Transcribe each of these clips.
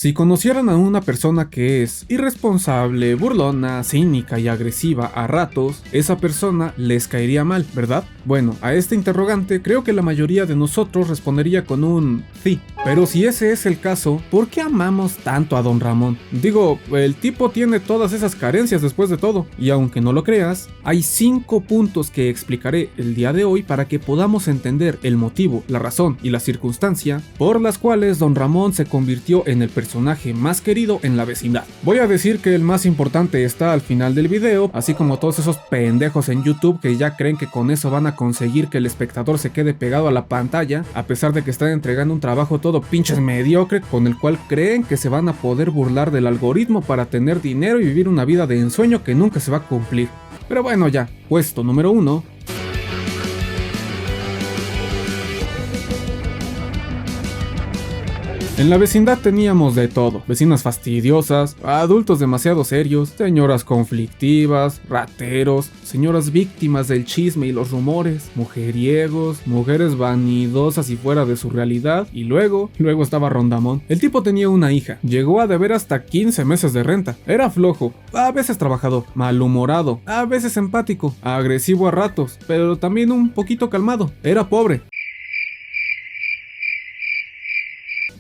Si conocieran a una persona que es irresponsable, burlona, cínica y agresiva a ratos, esa persona les caería mal, ¿verdad? Bueno, a este interrogante creo que la mayoría de nosotros respondería con un sí. Pero si ese es el caso, ¿por qué amamos tanto a Don Ramón? Digo, el tipo tiene todas esas carencias después de todo, y aunque no lo creas, hay 5 puntos que explicaré el día de hoy para que podamos entender el motivo, la razón y la circunstancia por las cuales Don Ramón se convirtió en el personaje más querido en la vecindad. Voy a decir que el más importante está al final del video, así como todos esos pendejos en YouTube que ya creen que con eso van a conseguir que el espectador se quede pegado a la pantalla, a pesar de que están entregando un trabajo todo pinches mediocre con el cual creen que se van a poder burlar del algoritmo para tener dinero y vivir una vida de ensueño que nunca se va a cumplir. Pero bueno, ya, puesto número 1. En la vecindad teníamos de todo: vecinas fastidiosas, adultos demasiado serios, señoras conflictivas, rateros, señoras víctimas del chisme y los rumores, mujeriegos, mujeres vanidosas y fuera de su realidad, y luego estaba Rondamón. El tipo tenía una hija, llegó a deber hasta 15 meses de renta, era flojo, a veces trabajador, malhumorado, a veces empático, agresivo a ratos, pero también un poquito calmado, era pobre.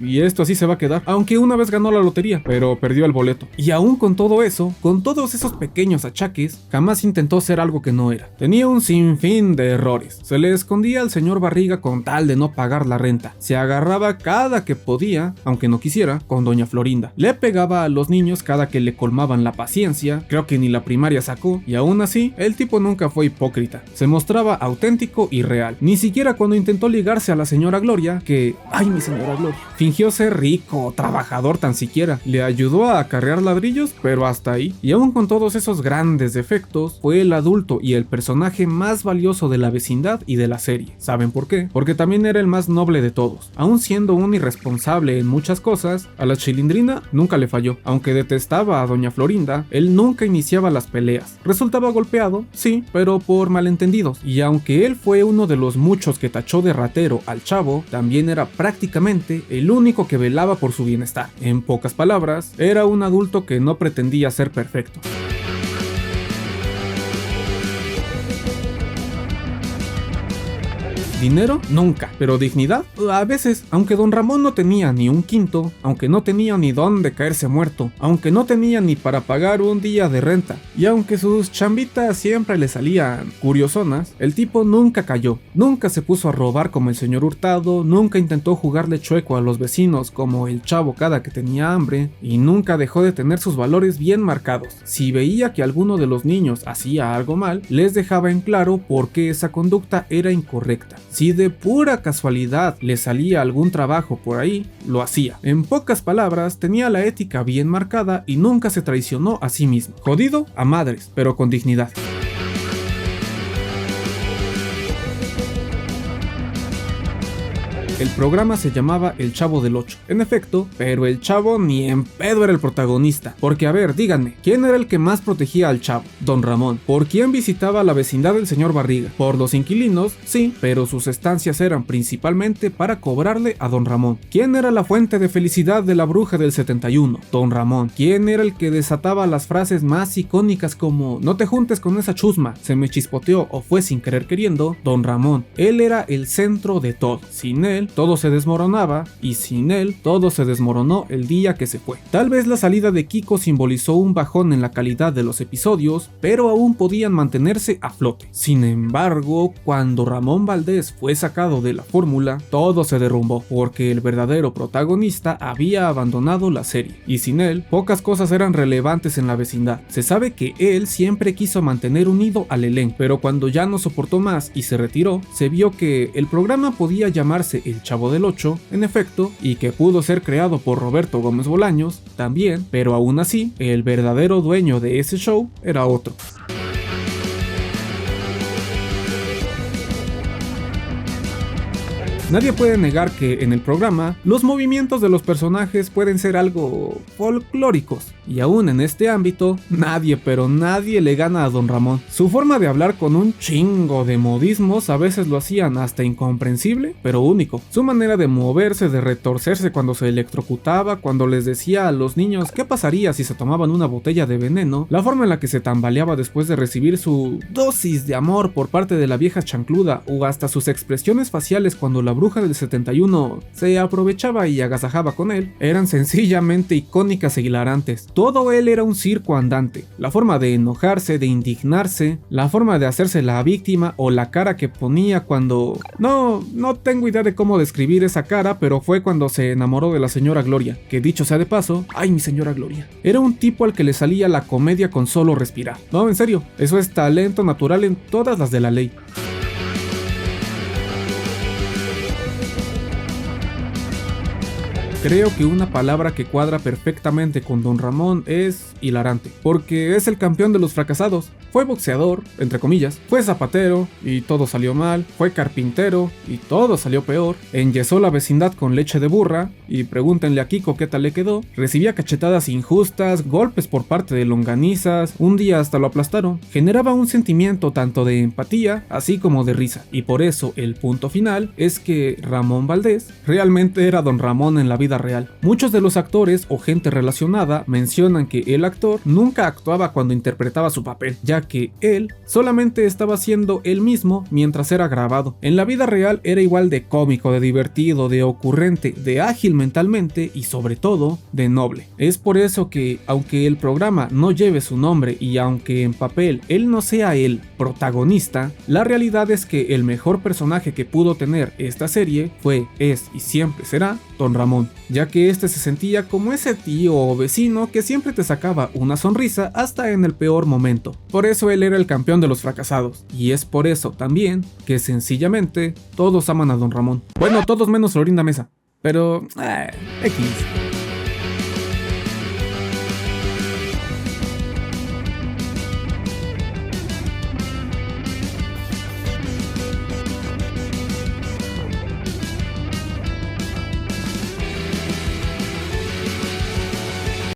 Y esto así se va a quedar, aunque una vez ganó la lotería, pero perdió el boleto. Y aún con todo eso, con todos esos pequeños achaques, jamás intentó ser algo que no era. Tenía un sinfín de errores. Se le escondía al señor Barriga con tal de no pagar la renta. Se agarraba cada que podía, aunque no quisiera, con doña Florinda. Le pegaba a los niños cada que le colmaban la paciencia, creo que ni la primaria sacó, y aún así, el tipo nunca fue hipócrita. Se mostraba auténtico y real. Ni siquiera cuando intentó ligarse a la señora Gloria, que... ¡ay, mi señora Gloria! Fingió ser rico o trabajador tan siquiera. Le ayudó a acarrear ladrillos, pero hasta ahí. Y aún con todos esos grandes defectos, fue el adulto y el personaje más valioso de la vecindad y de la serie. ¿Saben por qué? Porque también era el más noble de todos. Aún siendo un irresponsable en muchas cosas, a la Chilindrina nunca le falló. Aunque detestaba a doña Florinda, él nunca iniciaba las peleas. Resultaba golpeado, sí, pero por malentendidos. Y aunque él fue uno de los muchos que tachó de ratero al chavo, también era prácticamente el único que velaba por su bienestar. En pocas palabras, era un adulto que no pretendía ser perfecto. ¿Dinero? Nunca. ¿Pero dignidad? A veces. Aunque Don Ramón no tenía ni un quinto, aunque no tenía ni dónde caerse muerto, aunque no tenía ni para pagar un día de renta, y aunque sus chambitas siempre le salían curiosonas, el tipo nunca cayó. Nunca se puso a robar como el señor Hurtado, nunca intentó jugarle chueco a los vecinos como el chavo cada que tenía hambre, y nunca dejó de tener sus valores bien marcados. Si veía que alguno de los niños hacía algo mal, les dejaba en claro por qué esa conducta era incorrecta. Si de pura casualidad le salía algún trabajo por ahí, lo hacía. En pocas palabras, tenía la ética bien marcada y nunca se traicionó a sí mismo. Jodido a madres, pero con dignidad. El programa se llamaba El Chavo del Ocho. En efecto, pero el chavo ni en pedo era el protagonista. Porque a ver, díganme, ¿quién era el que más protegía al chavo? Don Ramón. ¿Por quién visitaba la vecindad del señor Barriga? Por los inquilinos, sí, pero sus estancias eran principalmente para cobrarle a Don Ramón. ¿Quién era la fuente de felicidad de la bruja del 71? Don Ramón. ¿Quién era el que desataba las frases más icónicas como "no te juntes con esa chusma, se me chispoteó o fue sin querer queriendo"? Don Ramón. Él era el centro de todo. Sin él, todo se desmoronaba, y sin él, todo se desmoronó el día que se fue. Tal vez la salida de Kiko simbolizó un bajón en la calidad de los episodios, pero aún podían mantenerse a flote. Sin embargo, cuando Ramón Valdés fue sacado de la fórmula, todo se derrumbó, porque el verdadero protagonista había abandonado la serie, y sin él, pocas cosas eran relevantes en la vecindad. Se sabe que él siempre quiso mantener unido al elenco, pero cuando ya no soportó más y se retiró, se vio que el programa podía llamarse El Chavo del Ocho, en efecto, y que pudo ser creado por Roberto Gómez Bolaños, también, pero aún así, el verdadero dueño de ese show era otro. Nadie puede negar que en el programa los movimientos de los personajes pueden ser algo folclóricos, y aún en este ámbito nadie, pero nadie le gana a Don Ramón. Su forma de hablar con un chingo de modismos a veces lo hacían hasta incomprensible, pero único. Su manera de moverse, de retorcerse cuando se electrocutaba, cuando les decía a los niños qué pasaría si se tomaban una botella de veneno, la forma en la que se tambaleaba después de recibir su dosis de amor por parte de la vieja chancluda, o hasta sus expresiones faciales cuando la bruja del 71 se aprovechaba y agasajaba con él, eran sencillamente icónicas e hilarantes. Todo él era un circo andante. La forma de enojarse, de indignarse, la forma de hacerse la víctima o la cara que ponía cuando... No tengo idea de cómo describir esa cara, pero fue cuando se enamoró de la señora Gloria, que dicho sea de paso, ¡ay, mi señora Gloria! Era un tipo al que le salía la comedia con solo respirar. No, en serio, eso es talento natural en todas las de la ley. Creo que una palabra que cuadra perfectamente con Don Ramón es hilarante, porque es el campeón de los fracasados. Fue boxeador, entre comillas, fue zapatero y todo salió mal, fue carpintero y todo salió peor, enyesó la vecindad con leche de burra y pregúntenle a Kiko qué tal le quedó, recibía cachetadas injustas, golpes por parte de longanizas, un día hasta lo aplastaron, generaba un sentimiento tanto de empatía así como de risa, y por eso el punto final es que Ramón Valdés realmente era Don Ramón en la vida real. Muchos de los actores o gente relacionada mencionan que el actor nunca actuaba cuando interpretaba su papel, ya que él solamente estaba siendo él mismo mientras era grabado. En la vida real era igual de cómico, de divertido, de ocurrente, de ágil mentalmente y sobre todo de noble. Es por eso que, aunque el programa no lleve su nombre y aunque en papel él no sea el protagonista, la realidad es que el mejor personaje que pudo tener esta serie fue, es y siempre será Don Ramón, ya que este se sentía como ese tío o vecino que siempre te sacaba una sonrisa hasta en el peor momento. Por eso él era el campeón de los fracasados, y es por eso también que sencillamente todos aman a Don Ramón. Bueno, todos menos Florinda Mesa, pero X.